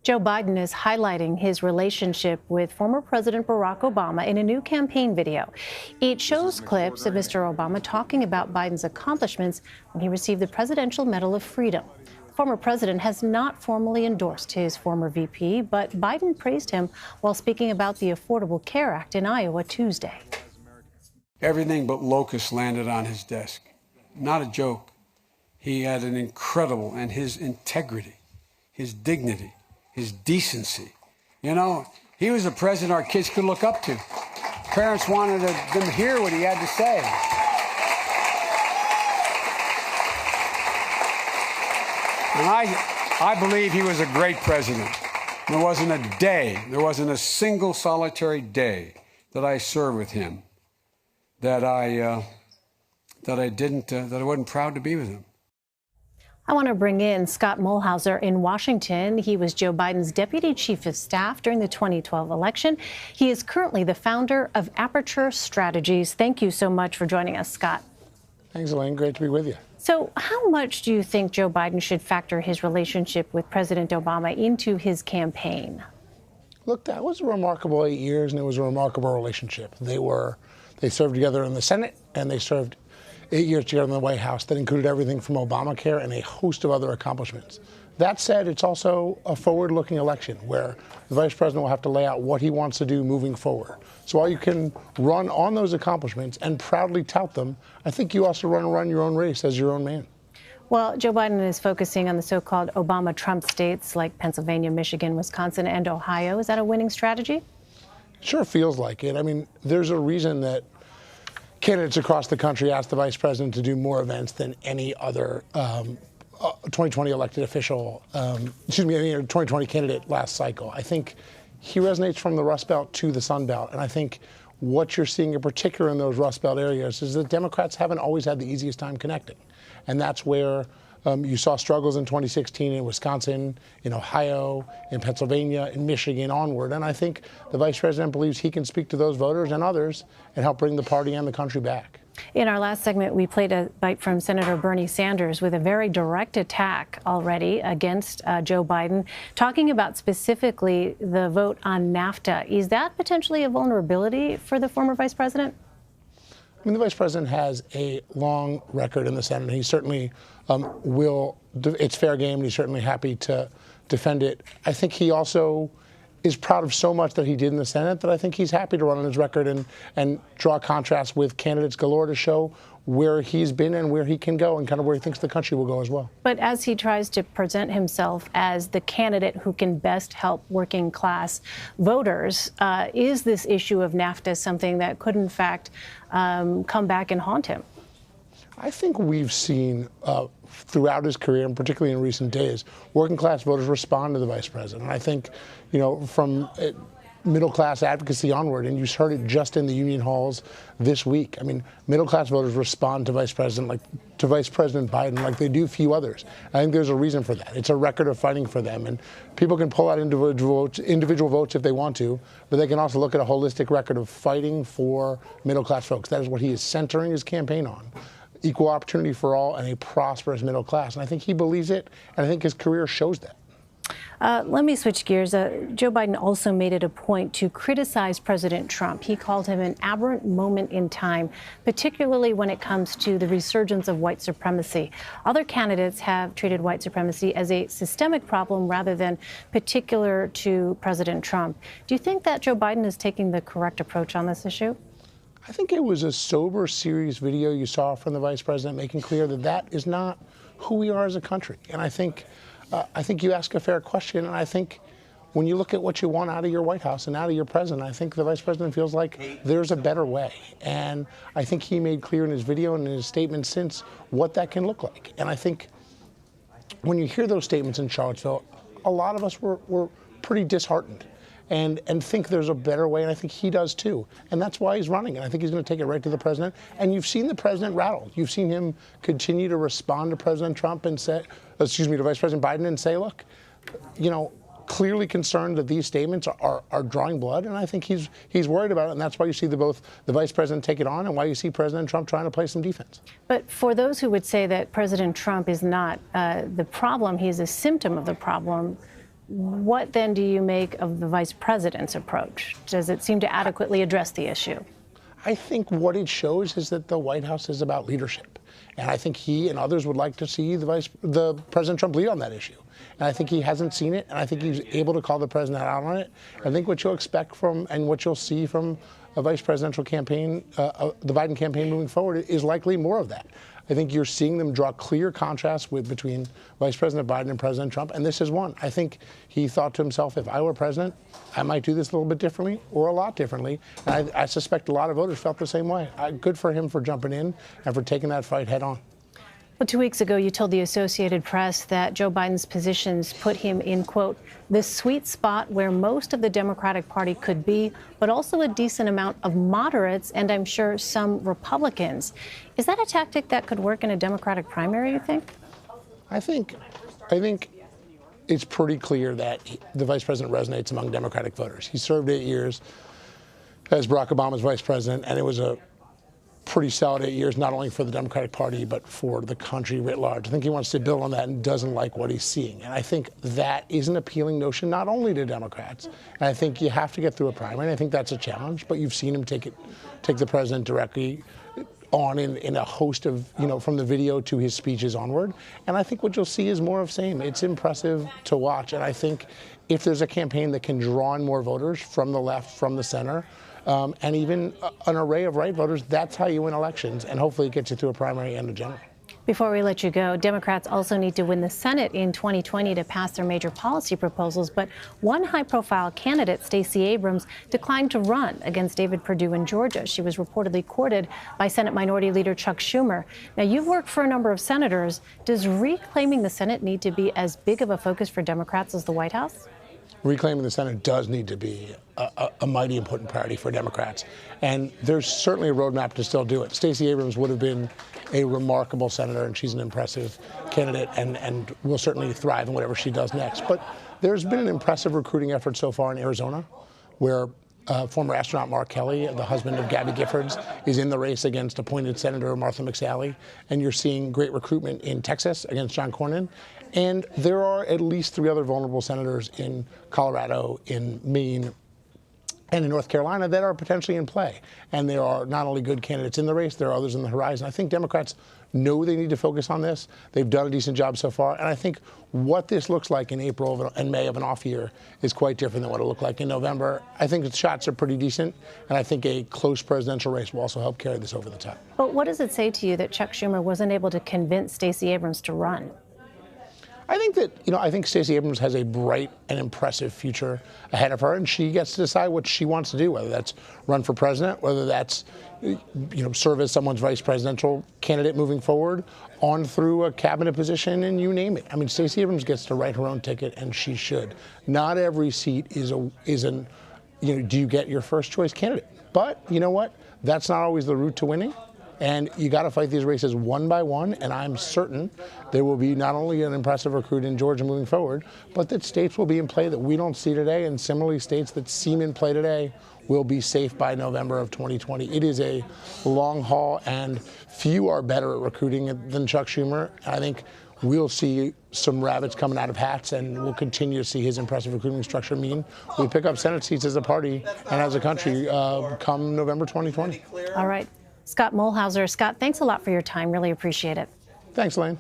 Joe Biden is highlighting his relationship with former President Barack Obama in a new campaign video. It shows clips of Mr. Obama talking about Biden's accomplishments when he received the Presidential Medal of Freedom. The former president has not formally endorsed his former VP, but Biden praised him while speaking about the Affordable Care Act in Iowa Tuesday. Everything but locusts landed on his desk. Not a joke. He had an incredible, and his integrity, his dignity, his decency. You know, he was a president our kids could look up to. Parents wanted them to hear what he had to say. And I believe he was a great president. There wasn't a day, there wasn't a single solitary day that I served with him that I wasn't proud to be with him. I want to bring in Scott Mulhauser in Washington. He was Joe Biden's deputy chief of staff during the 2012 election. He is currently the founder of Aperture Strategies. Thank you so much for joining us, Scott. Thanks, Elaine. Great to be with you. So how much do you think Joe Biden should factor his relationship with President Obama into his campaign? Look, that was a remarkable 8 years, and it was a remarkable relationship. They served together in the Senate, and they served 8 years together in the White House. That included everything from Obamacare and a host of other accomplishments. That said, it's also a forward-looking election where the vice president will have to lay out what he wants to do moving forward. So while you can run on those accomplishments and proudly tout them, I think you also run your own race as your own man. Well, Joe Biden is focusing on the so-called Obama-Trump states like Pennsylvania, Michigan, Wisconsin, and Ohio. Is that a winning strategy? Sure feels like it. I mean, there's a reason that candidates across the country asked the vice president to do more events than any other 2020 elected official, any 2020 candidate last cycle. I think he resonates from the Rust Belt to the Sun Belt. And I think what you're seeing in particular in those Rust Belt areas is that Democrats haven't always had the easiest time connecting. And that's where you saw struggles in 2016 in Wisconsin, in Ohio, in Pennsylvania, in Michigan onward. And I think the vice president believes he can speak to those voters and others and help bring the party and the country back. In our last segment, we played a bite from Senator Bernie Sanders with a very direct attack already against Joe Biden, talking about specifically the vote on NAFTA. Is that potentially a vulnerability for the former vice president? I mean, the vice president has a long record in the Senate. He certainly it's fair game, and he's certainly happy to defend it. I think he also is proud of so much that he did in the Senate that I think he's happy to run on his record and draw contrast with candidates galore to show where he's been and where he can go and kind of where he thinks the country will go as well. But as he tries to present himself as the candidate who can best help working class voters, is this issue of NAFTA something that could in fact come back and haunt him? I think we've seen throughout his career, and particularly in recent days, working class voters respond to the vice president. And I think, you know, from middle class advocacy onward, and you heard it just in the union halls this week. I mean, middle class voters respond to Vice President Biden like they do few others. I think there's a reason for that. It's a record of fighting for them, and people can pull out individual votes if they want to, but they can also look at a holistic record of fighting for middle class folks. That is what he is centering his campaign on. Equal opportunity for all and a prosperous middle class. And I think he believes it, and I think his career shows that. Let me switch gears. Joe Biden also made it a point to criticize President Trump. He called him an aberrant moment in time, particularly when it comes to the resurgence of white supremacy. Other candidates have treated white supremacy as a systemic problem rather than particular to President Trump. Do you think that Joe Biden is taking the correct approach on this issue? I think it was a sober, serious video you saw from the vice president making clear that that is not who we are as a country. And I think you ask a fair question, and I think when you look at what you want out of your White House and out of your president, I think the vice president feels like there's a better way. And I think he made clear in his video and in his statement since what that can look like. And I think when you hear those statements in Charlottesville, a lot of us were pretty disheartened and think there's a better way, and I think he does too. And that's why he's running, and I think he's going to take it right to the president. And you've seen the president rattled. You've seen him continue to respond to President Trump and say, to Vice President Biden and say, look, you know, clearly concerned that these statements are drawing blood, and I think he's worried about it, and that's why you see both the vice president take it on and why you see President Trump trying to play some defense. But for those who would say that President Trump is not the problem, he is a symptom of the problem, What then do you make of the vice president's approach? Does it seem to adequately address the issue? I think what it shows is that the White House is about leadership. And I think he and others would like to see the President Trump lead on that issue. And I think he hasn't seen it, and I think he's able to call the president out on it. I think what you'll expect from and what you'll see from a vice presidential campaign, the Biden campaign moving forward, is likely more of that. I think you're seeing them draw clear contrasts between Vice President Biden and President Trump, and this is one. I think he thought to himself, if I were president, I might do this a little bit differently or a lot differently. And I suspect a lot of voters felt the same way. Good for him for jumping in and for taking that fight head on. Well, 2 weeks ago, you told the Associated Press that Joe Biden's positions put him in, quote, the sweet spot where most of the Democratic Party could be, but also a decent amount of moderates and I'm sure some Republicans. Is that a tactic that could work in a Democratic primary, you think? I think it's pretty clear that the vice president resonates among Democratic voters. He served 8 years as Barack Obama's vice president, and it was a pretty solid 8 years, not only for the Democratic Party, but for the country writ large. I think he wants to build on that and doesn't like what he's seeing. And I think that is an appealing notion, not only to Democrats. And I think you have to get through a primary. I think that's a challenge, but you've seen him take the president directly on in a host of, from the video to his speeches onward. And I think what you'll see is more of same. It's impressive to watch. And I think if there's a campaign that can draw in more voters from the left, from the center, and even an array of right voters, that's how you win elections, and hopefully it gets you through a primary and a general. Before we let you go, Democrats also need to win the Senate in 2020 to pass their major policy proposals, but one high-profile candidate, Stacey Abrams, declined to run against David Perdue in Georgia. She was reportedly courted by Senate Minority Leader Chuck Schumer. Now, you've worked for a number of senators. Does reclaiming the Senate need to be as big of a focus for Democrats as the White House? Reclaiming the Senate does need to be a mighty important priority for Democrats. And there's certainly a roadmap to still do it. Stacey Abrams would have been a remarkable senator, and she's an impressive candidate and will certainly thrive in whatever she does next. But there's been an impressive recruiting effort so far in Arizona, where former astronaut Mark Kelly, the husband of Gabby Giffords, is in the race against appointed Senator Martha McSally. And you're seeing great recruitment in Texas against John Cornyn. And there are at least 3 other vulnerable senators in Colorado, in Maine, and in North Carolina that are potentially in play. And there are not only good candidates in the race, there are others on the horizon. I think Democrats know they need to focus on this. They've done a decent job so far. And I think what this looks like in April and May of an off year is quite different than what it looked like in November. I think the shots are pretty decent. And I think a close presidential race will also help carry this over the top. But what does it say to you that Chuck Schumer wasn't able to convince Stacey Abrams to run? I think that, I think Stacey Abrams has a bright and impressive future ahead of her, and she gets to decide what she wants to do, whether that's run for president, whether that's, serve as someone's vice presidential candidate moving forward, on through a cabinet position, and you name it. I mean, Stacey Abrams gets to write her own ticket, and she should. Not every seat do you get your first choice candidate? But you know what? That's not always the route to winning. And you got to fight these races one by one, and I'm certain there will be not only an impressive recruit in Georgia moving forward, but that states will be in play that we don't see today, and similarly states that seem in play today will be safe by November of 2020. It is a long haul, and few are better at recruiting than Chuck Schumer. I think we'll see some rabbits coming out of hats, and we'll continue to see his impressive recruiting structure mean we pick up Senate seats as a party and as a country come November 2020. All right. Scott Mulhauser. Scott, thanks a lot for your time. Really appreciate it. Thanks, Elaine.